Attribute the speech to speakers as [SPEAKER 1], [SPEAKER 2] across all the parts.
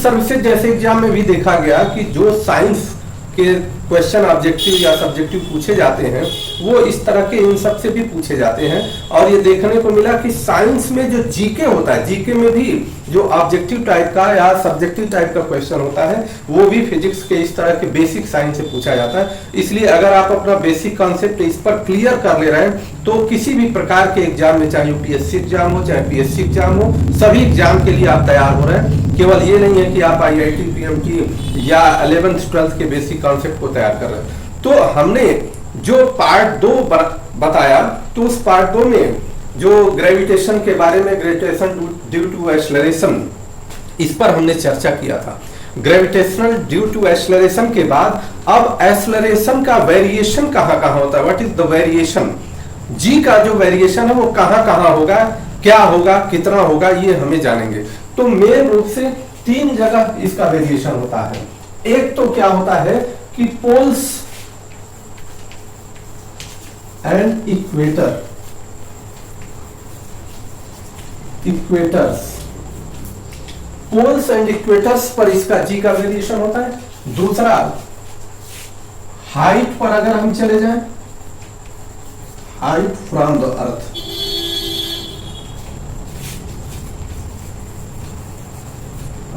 [SPEAKER 1] Services जैसे exam में भी देखा गया कि जो साइंस के क्वेश्चन ऑब्जेक्टिव या सब्जेक्टिव पूछे जाते हैं वो इस तरह के इन सब से भी पूछे जाते हैं। और ये देखने को मिला कि साइंस में जो जीके होता है, जीके में भी जो ऑब्जेक्टिव टाइप का या सब्जेक्टिव टाइप का क्वेश्चन होता है वो भी फिजिक्स के इस तरह के बेसिक साइंस से पूछा जाता है। इसलिए अगर आप अपना बेसिक कॉन्सेप्ट इस पर क्लियर कर ले रहे हैं तो किसी भी प्रकार के एग्जाम में, चाहे यूपीएससी एग्जाम हो चाहे पीएससी एग्जाम हो, सभी एग्जाम के लिए आप तैयार हो रहे हैं। केवल ये नहीं है कि आप आईआईटी, पीएमटी या 11th 12th के बेसिक कॉन्सेप्ट को तैयार कर रहे हैं। तो हमने जो पार्ट 2 बताया, तो उस पार्ट 2 में जो ग्रेविटेशन के बारे में, ग्रेविटेशन ड्यू टू एक्सेलरेशन, इस पर हमने चर्चा किया था। ग्रेविटेशनल ड्यू टू एक्सेलरेशन के बाद अब एक्सेलरेशन का वेरिएशन कहां कहां होता है, व्हाट इज द वेरिएशन, जी का जो वेरिएशन है वो कहां कहां होगा, क्या होगा, कितना होगा, ये हमें जानेंगे। तो मेन रूप से 3 जगह इसका वेरिएशन होता है। एक तो क्या होता है कि poles and equator, equators, poles and equators पर इसका जी का वेरिएशन होता है। दूसरा, हाइट पर अगर हम चले जाएं, हाइट फ्रॉम द अर्थ,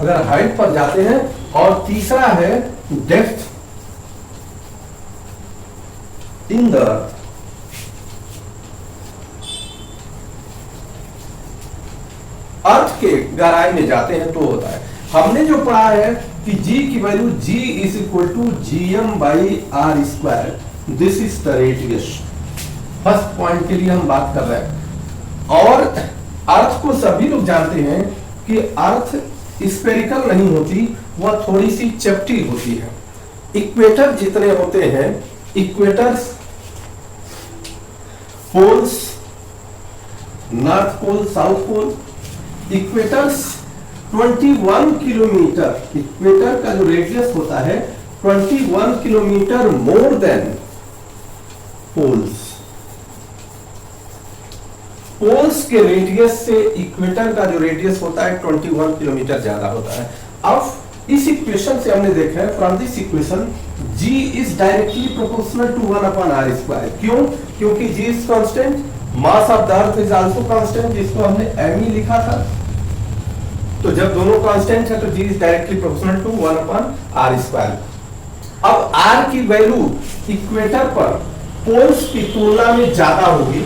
[SPEAKER 1] अगर हाइट पर जाते हैं। और तीसरा है डेप्थ इन द अर्थ, अर्थ के गहराई में जाते हैं तो होता है। हमने जो पढ़ा है कि जी की value G is equal to GM/r², this is the radius. First point के लिए हम बात कर रहे हैं। और अर्थ को सभी लोग जानते हैं कि अर्थ स्फेरिकल नहीं होती, वह थोड़ी सी चपटी होती है। इक्वेटर जितने होते हैं, equators, poles, north pole, south pole, equators 21 kilometre, equator का जो रेडियस होता है 21 kilometre more than poles. Poles के रेडियस से इक्वेटर का जो रेडियस होता है 21 किलोमीटर ज्यादा होता है। अब इस इक्वेशन से हमने देखा है, from this equation G is directly proportional to 1/r²। क्यों? क्योंकि G is constant, mass of the earth is also constant, जिसको हमने m लिखा था। तो जब दोनों कांस्टेंट है तो G is directly proportional to 1/r²। अब r की वैल्यू इक्वेटर पर पोल्स की तुलना में ज्यादा होगी,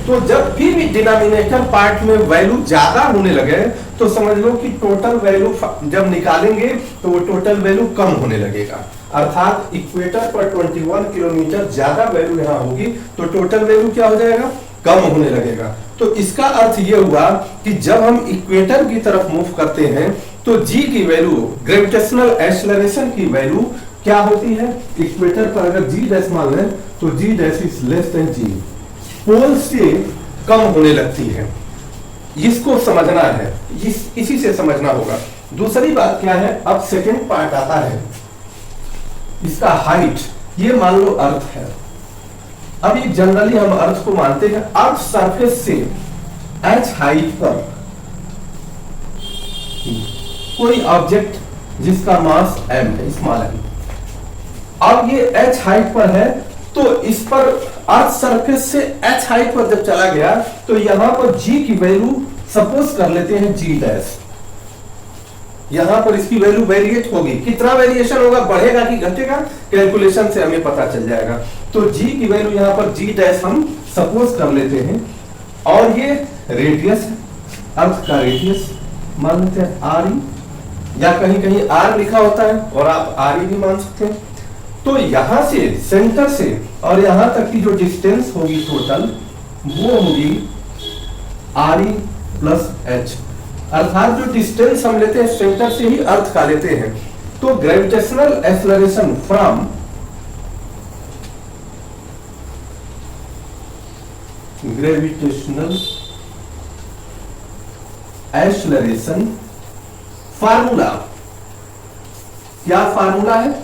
[SPEAKER 1] तो जब भी डिनोमिनेटर पार्ट में वैल्यू ज्यादा होने लगे तो समझ लो कि टोटल वैल्यू जब निकालेंगे तो वो टोटल वैल्यू कम होने लगेगा। अर्थात इक्वेटर पर 21 किलोमीटर ज्यादा वैल्यू यहाँ होगी तो टोटल वैल्यू क्या हो जाएगा, कम होने लगेगा। तो इसका अर्थ ये हुआ कि जब हम इक्वेटर की तरफ मूव करते हैं तो जी की वैल्यू, ग्रेविटेशनल एक्सेलरेशन की वैल्यू क्या होती है, इक्वेटर पर अगर जी डैश मान लें तो G dash is less than जी, पोल से कम होने लगती है। इसको समझना है, इसी से समझना होगा। दूसरी बात क्या है, अब सेकंड पार्ट आता है इसका हाइट। ये मान लो अर्थ है। अब ये जनरली हम अर्थ को मानते हैं, अर्थ सरफेस से h हाइट पर कोई ऑब्जेक्ट जिसका मास m है, स्मॉल m, अब ये h हाइट पर है तो इस पर अर्थ सरफेस से h हाइट पर जब चला गया तो यहां पर g की वैल्यू सपोज कर लेते हैं g डैश, यहां पर इसकी वैल्यू वेरिएट होगी। कितना वेरिएशन होगा, बढ़ेगा कि घटेगा, कैलकुलेशन से हमें पता चल जाएगा। तो g की वैल्यू यहां पर g डैश हम सपोज कर लेते हैं। और ये रेडियस, अर्थ का रेडियस मान लेते हैं r, या कहीं कहीं r लिखा होता है और आप r भी मान सकते हैं। तो यहां से सेंटर से और यहां तक की जो डिस्टेंस होगी टोटल वो होगी r प्लस h, अर्थात जो डिस्टेंस हम लेते हैं सेंटर से ही अर्थ का लेते हैं। तो gravitational acceleration from gravitational acceleration formula, क्या फार्मूला है,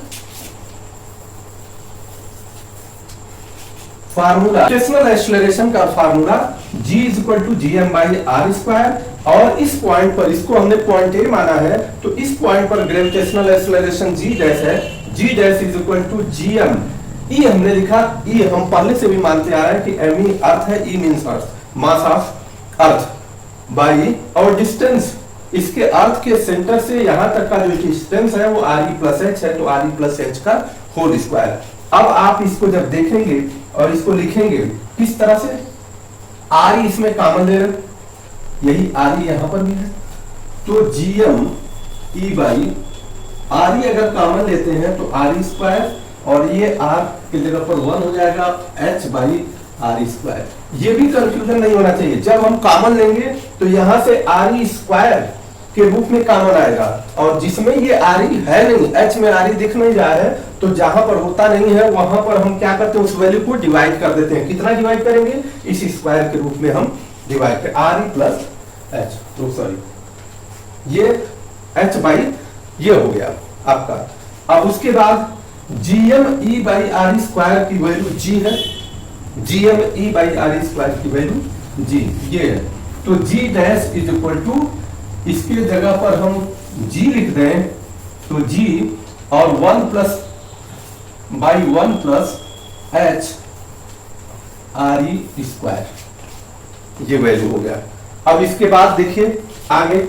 [SPEAKER 1] फार्मूला ग्रेविटेशनल एक्सेलरेशन का formula G is equal to GM/r², और इस पॉइंट पर, इसको हमने पॉइंट ए माना है, तो इस पॉइंट पर ग्रेविटेशनल एक्सेलरेशन जी डैश है, G dash is equal to G M. E हमने लिखा, ई हम पहले से भी मानते आ रहे हैं कि एम ई अर्थ है, E means earth, mass of earth by, और डिस्टेंस इसके अर्थ के सेंटर से यहां तक का जो डिस्टेंस है वो आर ई प्लस एच है, तो आर ई प्लस एच का होल स्क्वायर। अब आप इसको जब देखेंगे और इसको लिखेंगे किस तरह से, आर ई इसमें कॉमन ले रहे, यही आर ई यहां पर भी है, तो G M E by R E अगर कॉमन लेते हैं तो आर ई स्क्वायर, और ये आर की जगह पर 1 हो जाएगा, H by R E square. ये भी कंफ्यूजन नहीं होना चाहिए, जब हम कॉमन लेंगे तो यहां से आर ई स्क्वायर के रूप में कॉमन आएगा, और जिसमें ये आर ई है नहीं, एच में आर ई दिख नहीं रहा है, तो जहां पर होता नहीं है वहां पर हम क्या करते हैं, उस वैल्यू को डिवाइड कर देते हैं। कितना डिवाइड करेंगे, इस स्क्वायर के रूप में हम डिवाइड करें, आर ई प्लस एच, तो सॉरी ये एच बाई ये हो गया आपका। अब उसके बाद G M E by R E square की वैल्यू जी है, G M E by R E square की वैल्यू जी ये है, तो G dash is equal to, इसके जगह पर हम जी लिख दें तो जी और 1 plus by 1 plus H R E square, ये वैल्यू हो गया। अब इसके बाद देखिए आगे,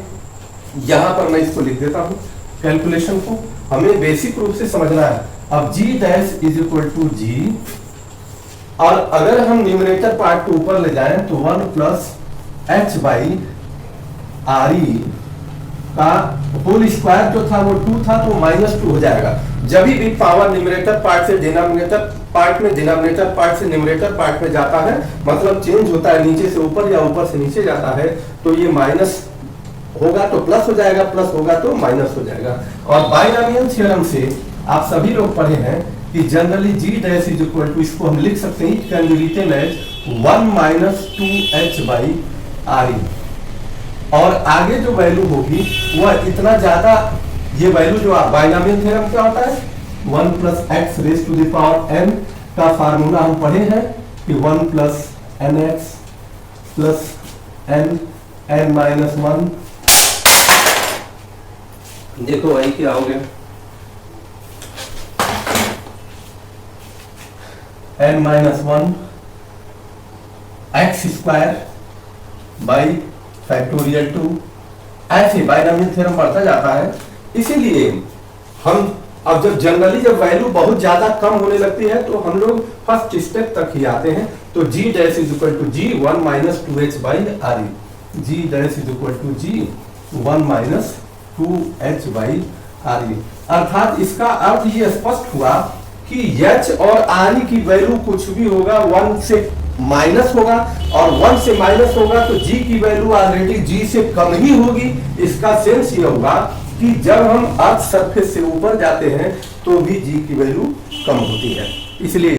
[SPEAKER 1] यहां पर मैं इसको लिख देता हूं, कैलकुलेशन को हमें बेसिक रूप से समझना है। अब जी डैश इज इक्वल टू जी, और अगर हम न्यूमरेटर पार्ट को ऊपर ले जाएं तो 1 प्लस एच बाई आर ई का होल स्क्वायर जो था वो 2 था, तो -2 हो जाएगा। जब भी पावर न्यूमरेटर पार्ट से डिनोमिनेटर पार्ट में, डिनोमिनेटर पार्ट से न्यूमरेटर पार्ट में जाता है, मतलब चेंज होता है, नीचे से ऊपर या ऊपर से नीचे जाता है, तो ये माइनस होगा तो प्लस हो जाएगा, प्लस होगा तो माइनस हो जाएगा। और बाइनोमियल थ्योरम से आप सभी लोग पढ़े हैं कि generally G dash is equal to, इसको हम लिख सकते हैं, can be written as 1 minus 2h by R E, और आगे जो वैल्यू होगी वह इतना ज्यादा, ये वैल्यू जो बाइनोमियल थ्योरम क्या होता है, 1 plus X raise to the power n का फार्मूला हम पढ़े हैं कि 1 plus N X plus N N minus 1, देखो वही क्या हो गया, n minus 1 X square by factorial 2, ऐसे बाइनोमियल थ्योरम बढ़ता जाता है। इसीलिए हम अब जब जनरली जब वैल्यू बहुत ज्यादा कम होने लगती है तो हम लोग फर्स्ट स्टेप तक ही आते हैं, तो G dash is equal to G 1 minus 2h by R E, G dash is equal to G 1 minus 2h by R E. अर्थात इसका अर्थ ये स्पष्ट हुआ कि h और आर ई की वैल्यू कुछ भी होगा 1 से माइनस होगा, और 1 से माइनस होगा तो g की वैल्यू ऑलरेडी g से कम ही होगी। इसका सेंस ये होगा कि जब हम अर्थ सरफेस से ऊपर जाते हैं तो भी g की वैल्यू कम होती है, इसलिए